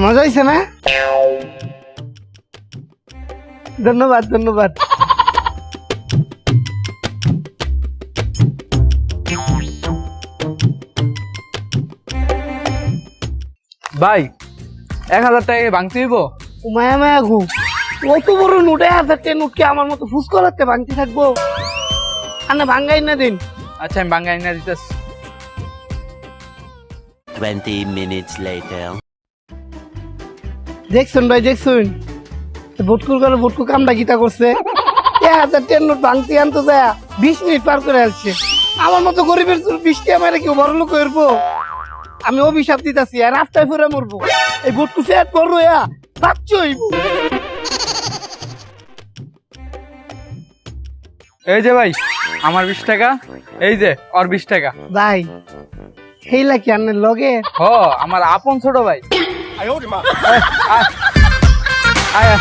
মজা হয়েছে না? ধন্যবাদ ধন্যবাদ। ভাই 1000 টাকা ভাঙতে হইব? মায়া মায়া ঘু কত বড় নোট, 1000 নোট কি আমার মতো ফুস করাতে ভাঙতে থাকবো? আনে ভাঙ্গাই না দিন। আচ্ছা আমি ভাঙাই না দিতেছি। 20 minutes later. দেখছেন ভাই দেখছেন, ভোটকুর করে ভোটকু কামটা গীতা করছে। 1000 নোট ভাঙতে আনতো যায় 20 মিনিট পার করে আসছে। আমার মতো গরিবের 20 টাকা মারে কেউ বড় লোক করবো? আমি অভিশাপ দিতেছি আর রাস্তায় ফেরা মরবো। এই ভোটকু ফেট পড়লো বাচ্চ হইব। এই যে ভাই আমার 20 টাকা, এই যে ওর 20 টাকা। ভাই হেইলা কি আনের লগে? হ আমার আপন ছোট ভাই। আয়, আয়, আয়।